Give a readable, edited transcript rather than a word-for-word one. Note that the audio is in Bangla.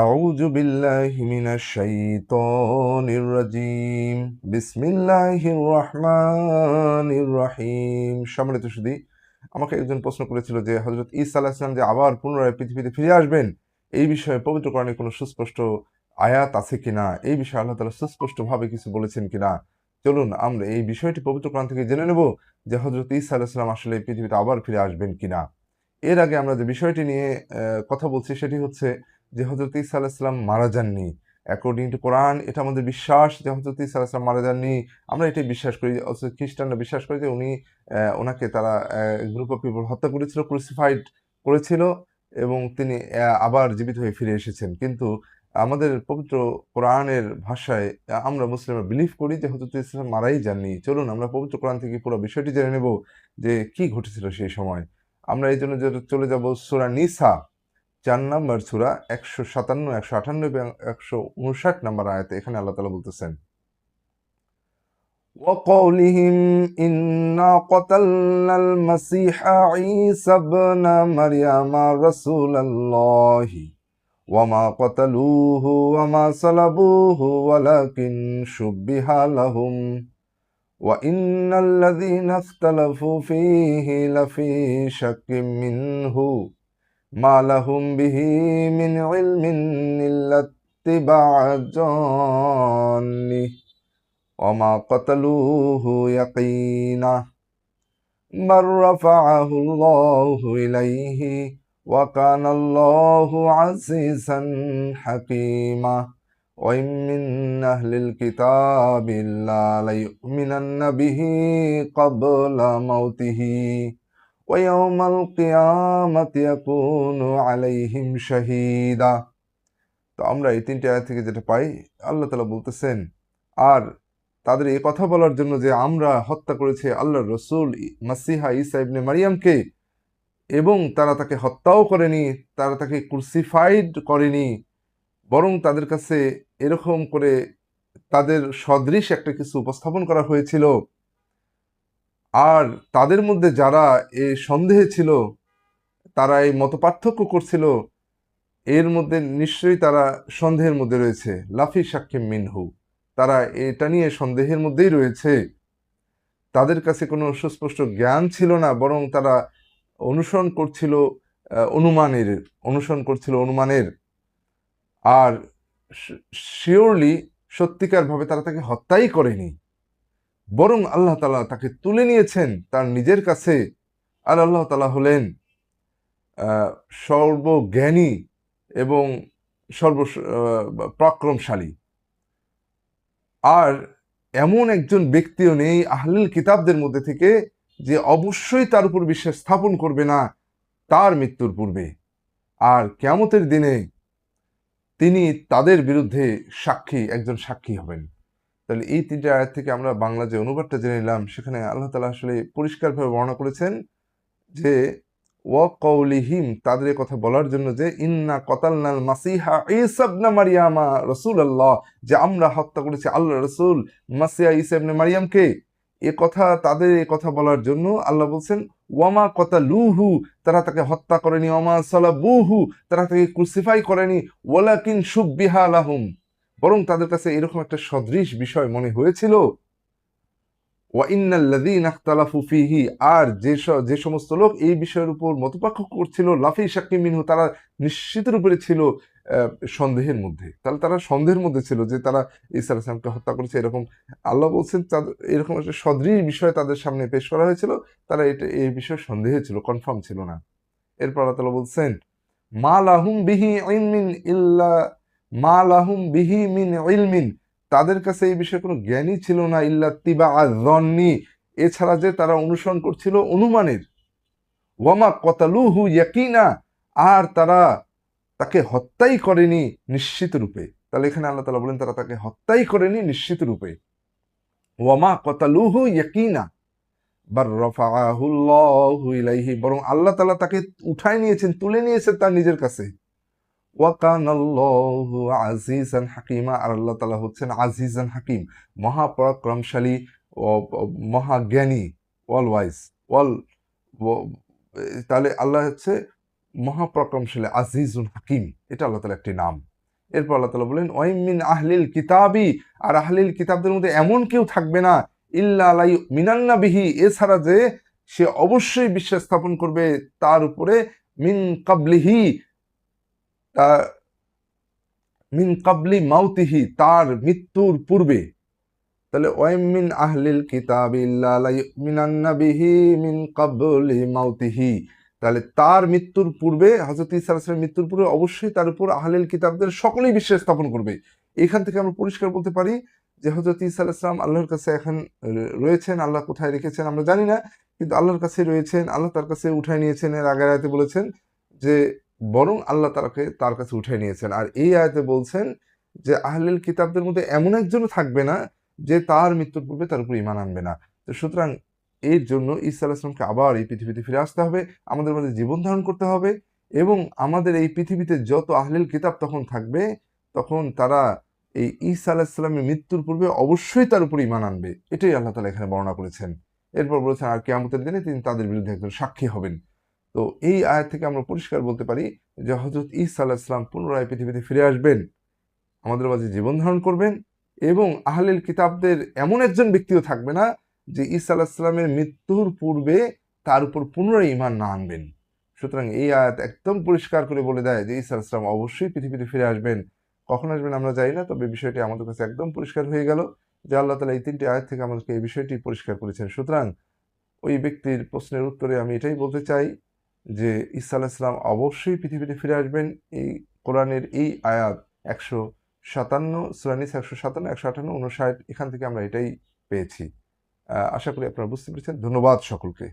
أعوذ بالله من الشيطان الرجيم بسم الله الرحمن الرحيم। সম্মানিত সুধী, আমাকে একজন প্রশ্ন করেছিল যে হযরত ঈসা আলাইহিস সালাম যে আবার পুনরায় পৃথিবীতে ফিরে আসবেন, এই বিষয়ে পবিত্র কোরআনে কোনো সুস্পষ্ট আয়াত আছে কিনা, এই বিষয়ে আল্লাহ তাআলা সুস্পষ্টভাবে কিছু বলেছেন কিনা। চলুন আমরা এই বিষয়টি পবিত্র কোরআন থেকে জেনে নেব যে হযরত ঈসা আলাইহিস সালাম আসলে এই পৃথিবীতে আবার ফিরে আসবেন কিনা। এর আগে আমরা যে বিষয়টি নিয়ে কথা বলছি সেটি হচ্ছে যে হযরত ঈসা আলাইহিস সালাম মারা যাননি। অ্যাকর্ডিং টু কোরআন এটা আমাদের বিশ্বাস যে হযরত ঈসা আলাইহিস সালাম মারা যাননি। আমরা এটাই বিশ্বাস করি। অথচ খ্রিস্টানরা বিশ্বাস করে যে উনাকে তারা গ্রুপ অফ পিপল হত্যা করেছিল, ক্রুসিফাইড করেছিল এবং তিনি আবার জীবিত হয়ে ফিরে এসেছেন। কিন্তু আমাদের পবিত্র কোরআনের ভাষায় আমরা মুসলিমরা বিলিভ করি যে হযরত ঈসা মারাই যাননি। চলুন আমরা পবিত্র কোরআন থেকে পুরো বিষয়টি জেনে নেব যে কি ঘটেছিল সেই সময়। আমরা এইজন্য চলে যাব সূরা নিসা ৪ নম্বর সূরা ১৫৭, ১৫৮ এবং ১৫৯ নম্বর আয়াতে। এখানে আল্লাহ তাআলা বলতেছেন, وقولهم إنا قتلنا المسيح عيسى ابن مريم رسول الله وما قتلوه وما صلبوه ولكن شبه لهم وإن الذين اختلفوا فيه لفي شك منه ما لهم به من علم إلا اتباع الظن وما قتلوه يقينا بل رفعه الله إليه وكان الله عزيزا حكيما وإن من أهل الكتاب إلا ليؤمنن به قبل موته ويوم القيامة يكون عليهم شهيدا। তো আমরা এই তিনটি আয়াত থেকে যেটা পাই, আল্লাহ তাআলা বলতেছেন, আর তাদের এই কথা বলার জন্য যে আমরা হত্যা করেছি আল্লাহর রাসূল মাসিহা ঈসা ইবনে মারিয়ামকে, এবং তারা তাকে হত্যাও করেনি, তারা তাকে ক্রুসিফাইড করেনি, বরং তাদের কাছে এরকম করে তাদের সদৃশ একটা কিছু উপস্থাপন করা হয়েছিল। আর তাদের মধ্যে যারা এই সন্দেহে ছিল, তারা এই মতপার্থক্য করছিল, এর মধ্যে নিশ্চয়ই তারা সন্দেহের মধ্যে রয়েছে। লাফি শাক্কিম মিনহু, তারা এটা নিয়ে সন্দেহের মধ্যেই রয়েছে। তাদের কাছে কোনো সুস্পষ্ট জ্ঞান ছিল না, বরং তারা অনুসরণ করছিল অনুমানের। আর শিওরলি সত্যিকারভাবে তারা তাকে হত্যাই করেনি, বরং আল্লাহ তাআলা তাকে তুলে নিয়েছেন তার নিজের কাছে। আর আল্লাহ তাআলা হলেন সর্বজ্ঞানী এবং পরাক্রমশালী। আর এমন একজন ব্যক্তিও নেই আহলুল কিতাবদের মধ্যে থেকে যে অবশ্যই তার উপর বিশ্বাস স্থাপন করবে না তার মৃত্যুর পূর্বে। আর কিয়ামতের দিনে তিনি তাদের বিরুদ্ধে একজন সাক্ষী হবেন। তাহলে এই তিনটে আয়াত থেকে আমরা বাংলা যে অনুবাদটা জেনে নিলাম, সেখানে আল্লাহ তাআলা আসলে পরিষ্কারভাবে বর্ণনা করেছেন যে ওয়াকাউলিহিম, তাদের কথা বলার জন্য যে ইন্না কতালনাল মাসিহা ঈসা ইবনে মারইয়ামা রাসূলুল্লাহ, যে আমরা হত্যা করেছি আল্লাহর রাসূল মাসিহা ঈসা ইবনে মারইয়ামকে, তাদের এ কথা বলার জন্য আল্লাহ বলছেন ওয়ামা কতালুহু, তারা তাকে হত্যা করেনি, ওয়ামা সালাবুহু, তারা তাকে ক্রুসিফাই করেনি, ওয়ালাকিন শুববিহা লাহুম, বরং তাদের কাছে এরকম একটা সদৃশ বিষয় মনে হয়েছিল। ওয়াইন্নাল্লাযীনা ইখতালাফু ফীহি, আর যে সমস্ত লোক এই বিষয়ের উপর মতপার্থক্য করছিল, লাফি শাক্কিম মিনহু, তারা নিশ্চিতের উপরে ছিল সন্দেহের মধ্যে। তাহলে তারা সন্দেহের মধ্যে ছিল যে তারা ঈসা আলাইহিস সালামকে হত্যা করেছে, এরকম আল্লাহ বলছেন তাদের এরকম একটা সদৃশ বিষয় তাদের সামনে পেশ করা হয়েছিল, তারা এই বিষয়ে সন্দেহে ছিল, কনফার্ম ছিল না। এরপর আল্লাহ তাআলা বলছেন, মা লাহুম বিহি ইলমিন ইল্লা মা লাহুম বিহি মিন ইলমিন, তাদের কাছে এই বিষয়ে কোনো জ্ঞানই ছিল না, ইল্লা তিবাআ যন্নি, এছাড়া যে তারা অনুসরণ করছিল অনুমানের। ওয়ামা কতালুহু ইয়াকিনা, আর তারা তাকে হত্যাই করেনি নিশ্চিত রূপে। তাহলে এখানে আল্লাহ তাআলা বলেন তারা তাকে হত্যাই করেনি নিশ্চিত রূপে। ওয়ামা কতালুহু ইয়াকিনা বার রাফাআহুল্লাহু ইলাইহি, বরং আল্লাহ তাআলা তাকে উঠায় নিয়েছেন, তুলে নিয়েছেন তার নিজের কাছে। ওয়াকানাল্লাহু আজিজান হাকিমা, আর আল্লাহ তাআলা হচ্ছেন আজিজান হাকিম, মহাপরাক্রমশালী ও মহাজ্ঞানী, অল ওয়াইজ, অল। তাহলে আল্লাহ হচ্ছে মহাপরাক্রমশালী, আজিজুল হাকিম, এটা আল্লাহ তাআলা একটি নাম। এরপর আল্লাহ তাআলা বলেন ওয়াইম মিন আহলিল কিতাবি, আর আহলিল কিতাবদের মধ্যে এমন কেউ থাকবে না ইল্লা লা ইউমিনান্না বিহি, এছাড়া যে সে অবশ্যই বিশ্বাস স্থাপন করবে তার উপরে মিন কাবলিহি, মিন কাবলি মাউতিহি, তার মৃত্যুর পূর্বে। তাহলে ওয়াইম মিন আহলিল কিতাবি ইল্লা লা ইউমিনান্না বিহি মিন কাবলি মাউতিহি, তাহলে তার মৃত্যুর পূর্বে, হযরত ঈসা আলাইহিস সালামের মৃত্যুর পূর্বে অবশ্যই তার উপর আহলিল কিতাবদের সকলেই বিশ্বাস স্থাপন করবে। এখান থেকে আমরা পরিষ্কার বলতে পারি যে হযরত ঈসা আলাইহিস সালাম আল্লাহর কাছে এখন রয়েছেন। আল্লাহ কোথায় রেখেছেন আমরা জানি না, কিন্তু আল্লাহর কাছে রয়েছেন, আল্লাহ তার কাছে উঠায় নিয়েছেন। এর আগের আয়াতে বলেছেন যে বরং আল্লাহ তার কাছে উঠায় নিয়েছেন। আর এই আয়াতে বলছেন যে আহলিল কিতাবদের মধ্যে এমন একজনও থাকবে না যে তার মৃত্যুর পূর্বে তার উপর ঈমান আনবে না। তো সুতরাং এর জন্য ঈসা আলাইহিস সালামকে আবার এই পৃথিবীতে ফিরে আসতে হবে, আমাদের মাঝে জীবন ধারণ করতে হবে, এবং আমাদের এই পৃথিবীতে যত আহলিল কিতাব তখন থাকবে, তখন তারা এই ঈসা আলাইহিস সালামের মৃত্যুর পূর্বে অবশ্যই তার উপর ঈমান আনবে। এটাই আল্লাহ তাআলা এখানে বর্ণনা করেছেন। এরপর বলেছেন আর কিয়ামতের দিনে তিনি তাদের বিরুদ্ধে একজন সাক্ষী হবেন। তো এই আয়াত থেকে আমরা পরিষ্কার বলতে পারি যে হযরত ঈসা আলাইহিস সালাম পুনরায় পৃথিবীতে ফিরে আসবেন, আমাদের মাঝে জীবন ধারণ করবেন, এবং আহলিল কিতাবদের এমন একজন ব্যক্তিও থাকবে না যে ঈসা আলাইহিস সালামের মৃত্যুর পূর্বে তার উপর পুনরায় ঈমান না আনবেন। সুতরাং এই আয়াত একদম পরিষ্কার করে বলে দেয় যে ঈসা আলাইহিস সালাম অবশ্যই পৃথিবীতে ফিরে আসবেন। কখন আসবেন আমরা জানি না, তবে বিষয়টি আমাদের কাছে একদম পরিষ্কার হয়ে গেল যে আল্লাহ তাআলা এই ৩টি আয়াত থেকে আমাদেরকে এই বিষয়টি পরিষ্কার করেছেন। সুতরাং ওই ব্যক্তির প্রশ্নের উত্তরে আমি এটাই বলতে চাই যে ঈসা আলাইহিস সালাম অবশ্যই পৃথিবীতে ফিরে আসবেন। এই কোরআনের এই আয়াত ১৫৭ সূরা নিসা ১৫৭, ১৫৮, ৫৯ এখান থেকে আমরা এটাই পেয়েছি। আশা করি আপনারা বুঝতে পেরেছেন। ধন্যবাদ সকলকে।